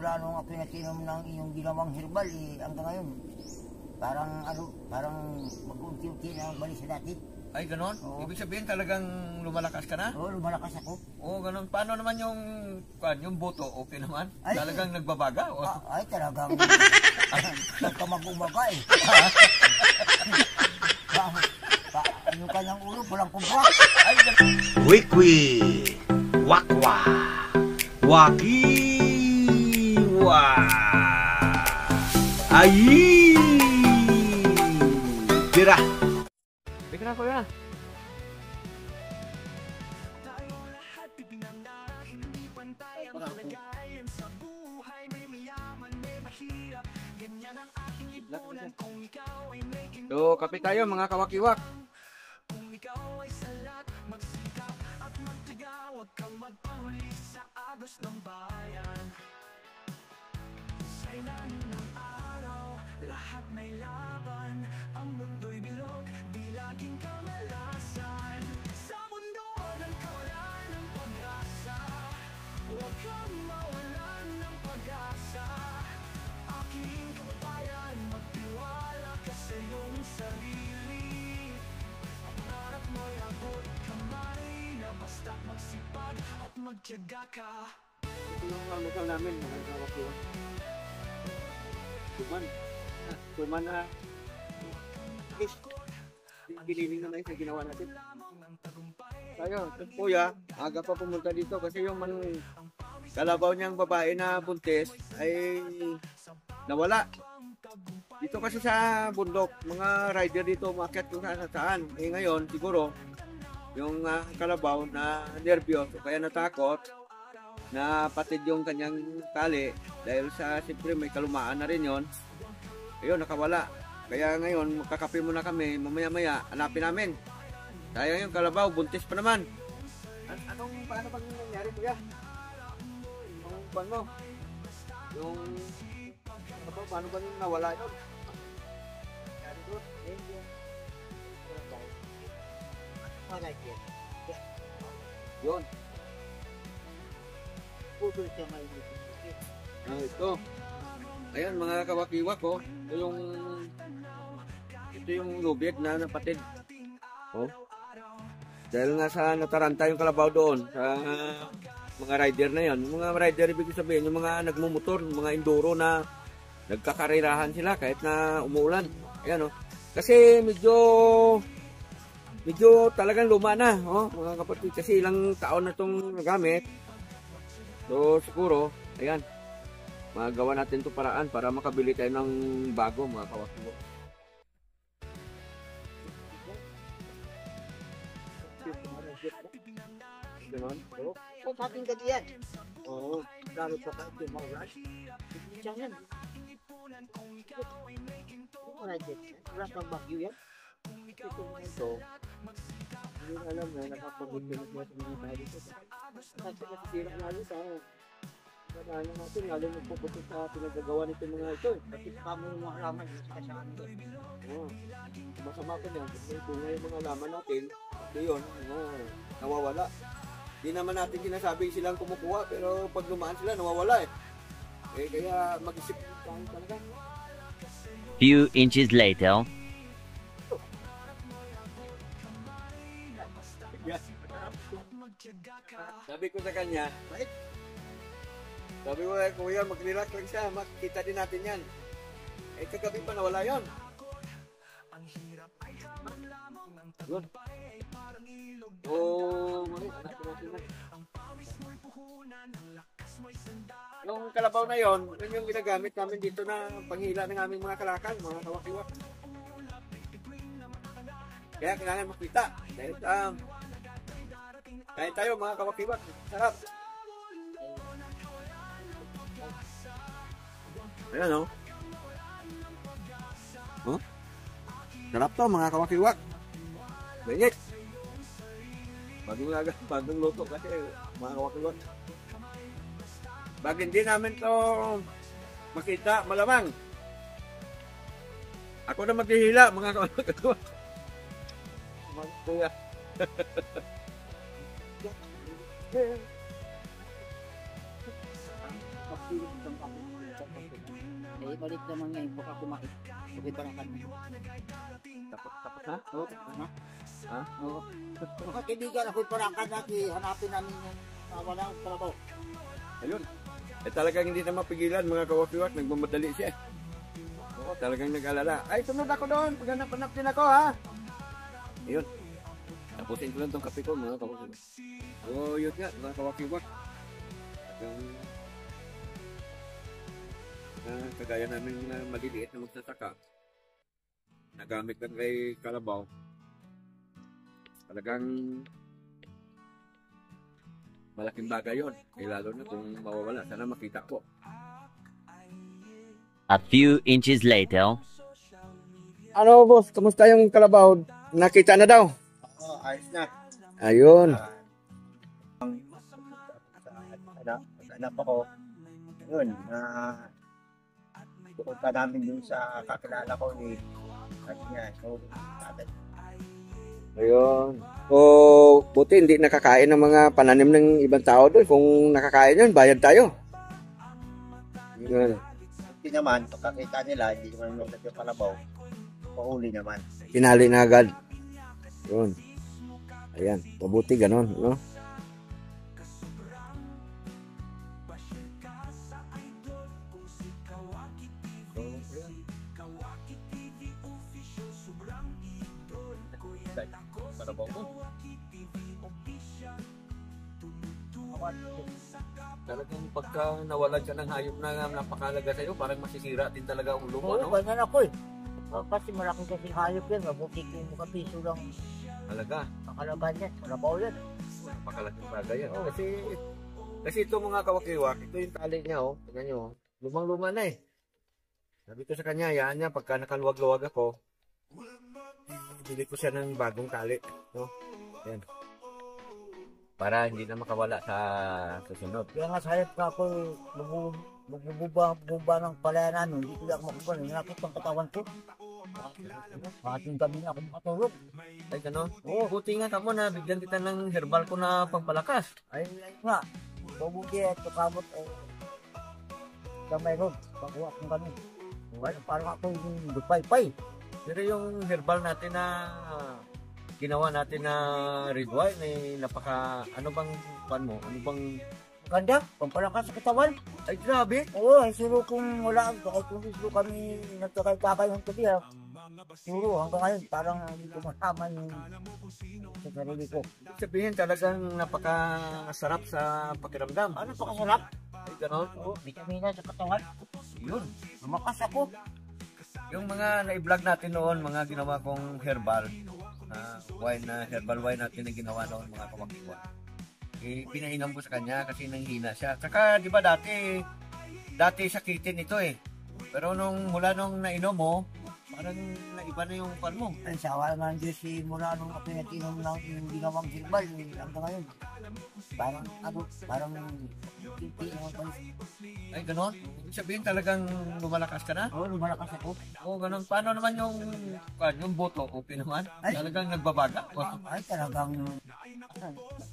simula nung ako nasinom ng iyong ginawang herbal, hanggang ngayon, parang mag-unti-unti na ang balik sa dati. Ay, ganon? Oo. Ibig sabihin talagang lumalakas ka na? Oo, lumalakas ako. Oo, ganon. Paano naman yung boto? Okay naman? Ay, talagang nagbabaga? Ay, talagang nagkamagumaga eh. Yung kanyang ulo, walang kumbrak. Ay, Wikwi, wakwa, wakiwa, ayi, tira. Teka na, kuya. So, kape tayo mga kawakiwak. Lahat may laban, ang mundo'y bilog, di laging kamalasan. Sa mundo ng kawalan ng pag-asa, huwag kang mawalan ng pag-asa. Aking kababayan, magtiwala ka sa iyong sarili. Ang harap mo'y abot kamay, na basta't magsipag at magtiyaga ka. Ito yung almusal namin, mga kawakiwak. Tuman na giniling na sa ginawa natin. Tayo, kuya, aga pa pumunta dito kasi yung kalabaw niyang babae na buntis ay nawala. Dito kasi sa bundok, mga rider dito umakyat kung saan. Eh ngayon, siguro, yung kalabaw na nervyos o kaya natakot, na patid yung kanyang tali dahil sa siyempre may kalumaan na rin yon. Ayun, nakawala. Kaya ngayon, magkakape muna kami, mamaya-maya, hanapin namin. Sayang yung kalabaw, buntis pa naman. Paano bang nangyari, kuya? Yung ban mo? Yung kalabaw, paano ba yung nawala yun? Nangyari doon? Yun. Ito. Ayan mga kawakiwak ko. Ito yung lubid na napatid. Oh. Dahil nga sa nataranta yung kalabaw doon sa mga rider na yan. Yung mga rider ibig sabihin yung mga nagmumotor, yung mga enduro na nagkakarirahan sila kahit na umuulan. Ayan oh. Kasi medyo talagang luma na, oh, mga kapatid. Kasi ilang taon na itong nagamit. So siguro, ayan, magawa natin ito paraan para makabili tayo ng bago mga kawakiwak. Ganon? Oo. O, pating ka diyan. Oo. Lalo pa ka ito, mga rush. Diyan yan. Wala dyan. Wala pang bagyo yan. Ito, hindi alam na nakapag-implement mo ito mga tayo dito. Kasi nasisira lalo sa ano natin, lalo magpuputok sa pinagagawa nito mga ito. Kasi kamo yung mga halaman, hindi ka sa kanila. Oo. Masama ko niyan. Kasi bunga yung mga laman natin, ito yun, nawawala. Di naman natin sinasabi silang kumukuha, pero pag lumaan sila, nawawala eh. Eh kaya mag-isip tayo talaga. Few inches later. Sabi ko sa kanya, sabi ko kuya, mag-relax lang siya, makikita din natin yan. Eh kagabi pa nawala yun. Yun. Oh, yung kalabaw na yon, yun yung ginagamit namin dito na panghila ng aming mga kalakal, mga kawakiwak. Kaya kailangan makita. Dahil kain tayo mga kawakiwak. Sarap. Ayan o. Oh. Sarap to mga kawakiwak. Bingit. Bagong luto kasi mga kawakiwak. Pag hindi namin to makita, malamang ako na maghihila mga kawakiwak. Kuya. Eh, balik naman ngayon, baka kumain. Sabi pa lang kami. Tapos na? Oo, ano? Ha? Oo. Mga kaibigan, ako'y parakan natin. Hanapin namin yung walang trabaho. Ayun. Eh talagang hindi na mapigilan mga kawakiwak, nagmamadali siya. Oo, talagang nag-alala. Ay, sunod ako doon, paghanap-hanap din ako ha. Ayun. Tapusin ko lang tong kape ko mga kawakiwak. Oo, yun nga, mga kawakiwak. Kagaya namin maliliit na magsasaka. Nagamit lang kay Kalabaw. Talagang malaking bagay yun. Eh, lalo na kung mawawala. Sana makita ko. A few inches later. Ano boss, kamusta yung Kalabaw? Nakita na daw? Oo, ayos na. Ayun. Anak ako. Yun, pupunta namin dun sa kakilala ko ni Kanya. So, tatay. Ayun. O, buti hindi nakakain ng mga pananim ng ibang tao doon. Kung nakakain yun, bayad tayo. Yun. Hindi naman, pagkakita nila, hindi naman nung yung kalabaw, pauli naman. Pinali na agad. Yun. Ayan. Mabuti ganon. No? Talagang pagka nawalan ka ng hayop na napakalaga sa'yo, parang masisira din talaga ang ulo mo, Oo, no? ganyan ako eh. Kasi malaking kasi hayop yan. Mabuti kung makapiso lang Talaga, kakalaban yan. Trabaho yan. napakalaking bagay yan. Oh, kasi ito mga kawakiwak, ito yung tali niya, oh. Tingnan nyo, oh. Lumang-luma na eh. Sabi ko sa kanya, yan niya, pagka nakaluwag-luwag ako, bili ko siya ng bagong tali, no? Yan. Para hindi na makawala sa susunod. Kaya nga sa hayop ka ako, bumba ng palayan namin. Hindi ko lang makuha. Nakit ang katawan ko. Ating gabi na ako makatulog. Ay, gano'n? Oo, buti nga kamo na bigyan kita ng herbal ko na pampalakas. Ay nga. Babugi at kamot ay kamay ron. Pakuha kong ganun. Parang ako yung dupay-pay. Pero yung herbal natin na ginawa natin na red wine ay napaka ano bang pan mo? Ano bang Ganda, pampalakas sa katawan. ay grabe. Oo, ay suro kung wala. Kahit kung gusto kami nagkakay-kakay ng tabi ha. Suro hanggang ngayon parang hindi ko masama yung sa sarili ko. Ibig sabihin talagang napakasarap sa pakiramdam. Ano pa kasarap? Ay gano'n. Oo, vitamina sa katawan. Yun, lumakas ako. Yung mga na-vlog natin noon, mga ginawa kong herbal wine na herbal wine natin na ginawa noon mga kawakiwa. Eh, pinainom ko sa kanya kasi nanghina siya. Saka, di ba dati sakitin ito eh. Pero mula nung nainom mo, parang naiba na yung pan mo. Ay, sawa naman Diyos si mula nung pinatinom ng yung ginawang herbal hanggang ngayon. Parang hindi naman pa. Ay, ganon? Ibig sabihin talagang lumalakas ka na? Oo, lumalakas ako. Oo, ganon. Paano naman yung boto? Okay naman? Ay. Talagang nagbabaga? Ay, talagang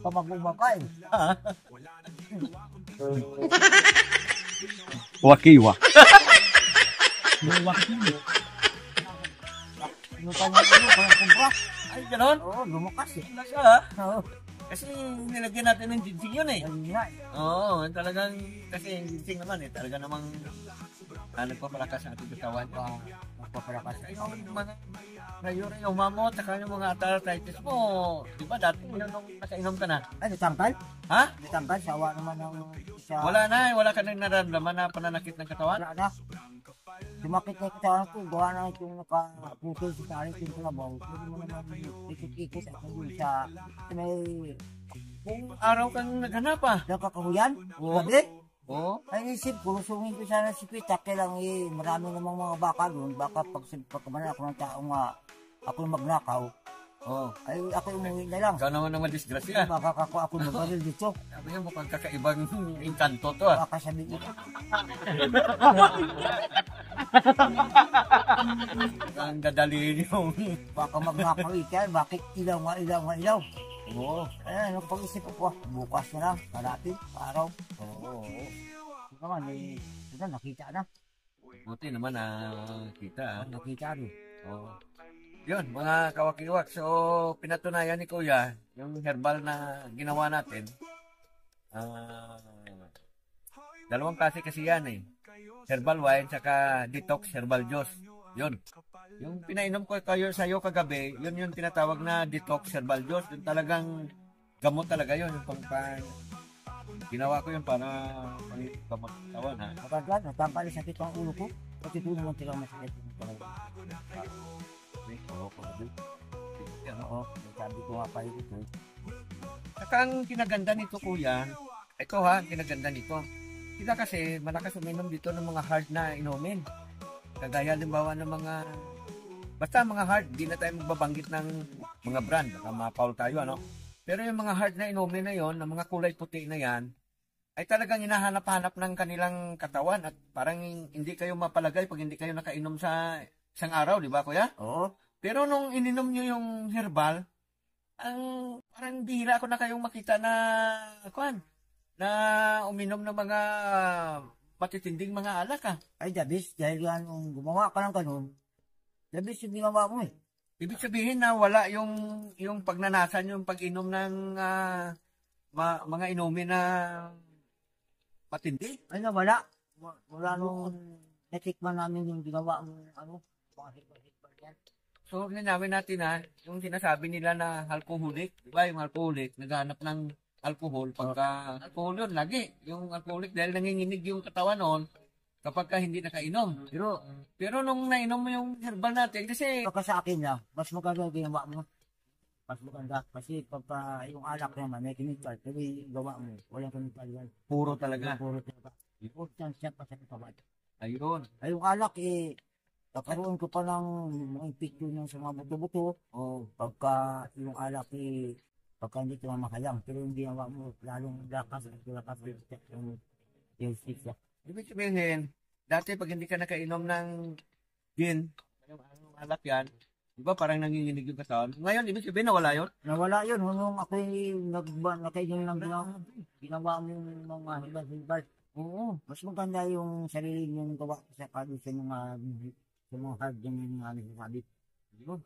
pamagumaka eh. Wakiwa. Yung kanya parang kumpra. Ay, ganon? Oo, lumakas eh. Talaga ha? Oo, Kasi nilagyan natin ng ginseng yun eh. ayun nga eh. Oo, talagang, kasi yung ginseng naman eh, talaga namang nagpapalakas sa ating katawan. Magpapalakas. Ay, yung mga ngayon yung mamot, saka yung mga arthritis mo, di ba dati nung nakainom ka na? Ay, natangkal? Ha? Natangkal, sawa naman ng isa. Wala ka nang nararamdaman na pananakit ng katawan? Wala na. Sumakit na yung katawan ko, gawa na itong nakaputol sa tarik yung kalabaw. Pwede mo naman ikot-ikot ako dun sa may Kung araw kang naghanap ah. nakakahuyan. Oo. Gabi. Oo. Ay isip, kulusungin ko sana si Pitak, kailang marami namang mga baka doon. Baka pagkamalan ako ng taong ako yung magnakaw, Oo. ay ako umuwi na lang. Ikaw naman naman disgrasya. Baka ako mabaril dito. Sabi niya mukhang kakaibang inkanto to ah. Baka sabi ko, Ang dadalhin yung... baka magnakaw ikan, bakit ilaw. Oo. Ay, ano pag-isip ko, bukas na lang, kalapit, araw. Oo. naman, eh, ito, nakita na. Buti naman na kita. Nakita rin. Oh. Yun, mga kawakiwak. So, pinatunayan ni Kuya, yung herbal na ginawa natin. Dalawang klase kasi yan eh. Herbal wine, saka detox herbal juice. Yun. Yung pinainom ko kayo sa'yo kagabi, yun yung tinatawag na detox herbal juice. Yung talagang gamot talaga yun. Yung ginawa ko yun para gamot katawan ha. Kapag nagpampalis sakit ang ulo ko, kasi ito naman silang masakit. Oo, sabi ko nga pa ito. Saka ang kinaganda nito kuya, ito ha, kinaganda nito. Kita kasi malakas uminom dito ng mga hard na inumin. Kagaya limbawa ng mga, basta mga hard, di na tayo magbabanggit ng mga brand, baka ma-foul tayo ano. Pero yung mga hard na inumin na yon, ng mga kulay puti na yan, ay talagang hinahanap-hanap ng kanilang katawan at parang hindi kayo mapalagay pag hindi kayo nakainom sa isang araw, di ba kuya? Oo. Pero nung ininom nyo yung herbal, parang bihira ako na kayong makita na, na uminom ng mga matitinding mga alak ah. Ay, Dabis, dahil yan, kung gumawa ka ng ganun, Dabis yung ginawa mo eh. Ibig sabihin na wala yung pagnanasan, yung pag-inom ng mga inumin na matindi. Ay na, wala. Wala nung natikman namin yung ginawa mo, mga hikbar yan. So, linawin natin ha, yung sinasabi nila na alcoholic, di ba yung alcoholic, naghanap ng alcohol, pagka alcohol yun, lagi. Yung alcoholic dahil nanginginig yung katawan noon, kapag ka hindi nakainom. Pero nung nainom mo yung herbal natin, kasi Baka sa akin na, mas maganda yung ginawa mo. Mas maganda. Kasi pagka yung alak naman, may chemical, pero yung gawa mo, walang chemical yan. puro talaga. Puro talaga. Important siya pa sa katawan. Ayun. Ay, yung alak eh, nakaroon ko pa ng mga picture ng sa mga buto-buto. O pagka yung alak eh, pagka hindi ko makayang. Pero yung ginawa mo, lalong lakas yung siya. Ibig sabihin, dati pag hindi ka nakainom ng gin, yung alak yan, di ba parang nanginginig yung katawan? Ngayon, ibig sabihin nawala yun? Nawala yun. Nung ako'y nakainom ng ginawa mo yung mga hibal-hibal. Oo. Mas maganda yung sarili yung gawa ko sa mga hard yung mga nasasabi. Yun.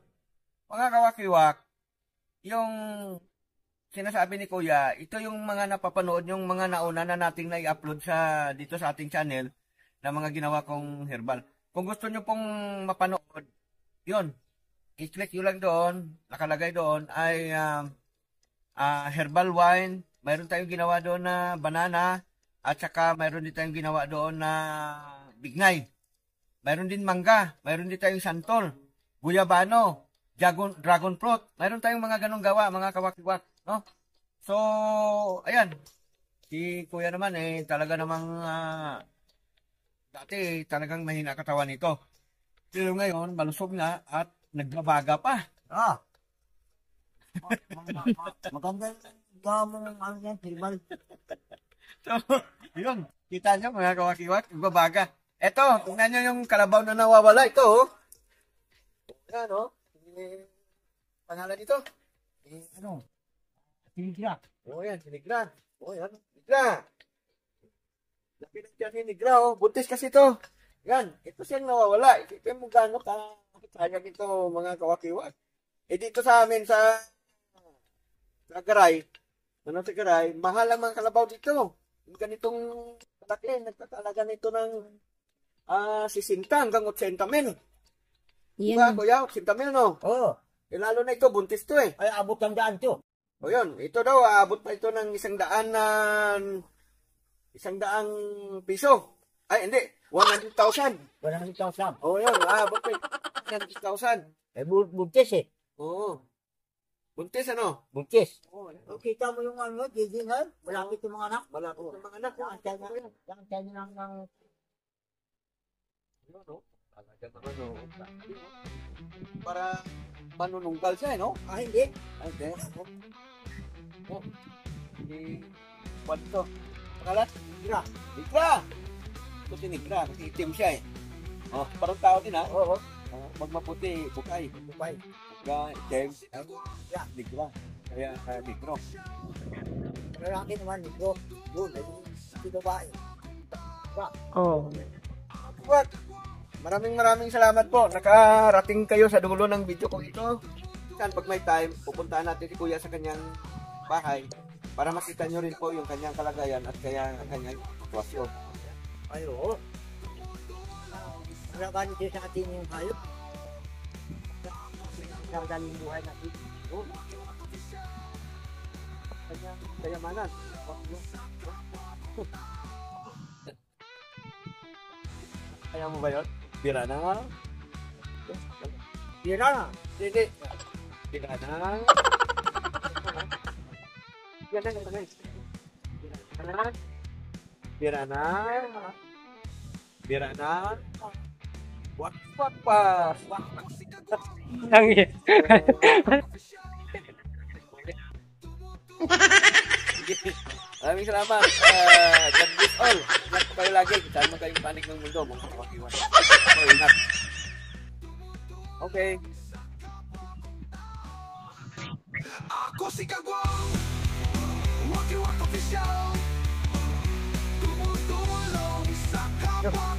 Mga kawakiwak, yung sinasabi ni Kuya, ito yung mga napapanood, yung mga nauna na nating na-upload dito sa ating channel na mga ginawa kong herbal. Kung gusto nyo pong mapanood, yun, i-click nyo lang doon, nakalagay doon ay herbal wine, mayroon tayong ginawa doon na banana, at saka mayroon din tayong ginawa doon na bignay. Mayroon din mangga, mayroon din tayong santol, guyabano, dragon fruit. Mayroon tayong mga ganong gawa, mga kawakiwak, no? So, ayan. Si Kuya naman talaga namang dati talagang mahina katawan nito. Pero ngayon, malusog na at nagbabaga pa. Maganda yung gamong yan, hibal. So, yun. Kita nyo mga kawakiwak, nagbabaga. Eto, tingnan nyo yung kalabaw na nawawala. Ito, oh. Yan, oh. Pangalan nito? Sinigra. Yan, sinigra. Yan, sinigra. Laki ng tiyan sinigra, oh. Buntis kasi ito. Yan, ito siyang nawawala. Isipin mo gano'n sayang ito, mga kawakiwak. Dito sa amin, sa Garay, sa Garay, mahal ang mga kalabaw dito. Yung ganitong kalaki, nagtatalaga nito ng 60 hanggang 80 mil. Diba, kuya? 80 mil, no? Oo. Lalo na ito, buntis to eh. Ay, abot ng daan to. O yun, ito daw, aabot pa ito ng 100 piso. Ay, hindi, 100,000. 100,000. O yun, aabot pa 100,000. Eh, buntis eh. Oo. Buntis ano? Buntis. Kita mo yung gigingan? Malapit yung mga anak. Malapit ng mga anak. Yan, tayo ng Para manununggal siya, no? hindi. Hindi. Hindi. What to? Pangalan? Nigra. Nigra! Ito si Nigra. Kasi itim siya eh. Parang tao din ha. Oo. Pag maputi, bukay. Bukay. Bukay, itim. Nigra. Kaya Nigro. Lalaki naman, Nigro. Doon, ay si babae. Oh. What? Maraming salamat po. Nakarating kayo sa dulo ng video ko ito. Saan pag may time, pupuntahan natin si Kuya sa kanyang bahay para makita nyo rin po yung kanyang kalagayan at kanyang sitwasyon. Ay, oo. Nakaganit din sa atin yung hayop. Nakaganit buhay natin. Oo. Kanyang kayamanan. Kaya mo ba yun? Bira na. Bira na. Hindi. Bira na. Bira na. Bira na. Bira na. Wak pa. Ang Maraming salamat. God bless all. Ingat po kayo lagi. Saan mo kayong panig ng mundo, mga kawakiwan. Ingat. Okay. Ako si Kagwang, Wacky Wack Official, tumutulong sa kapwa.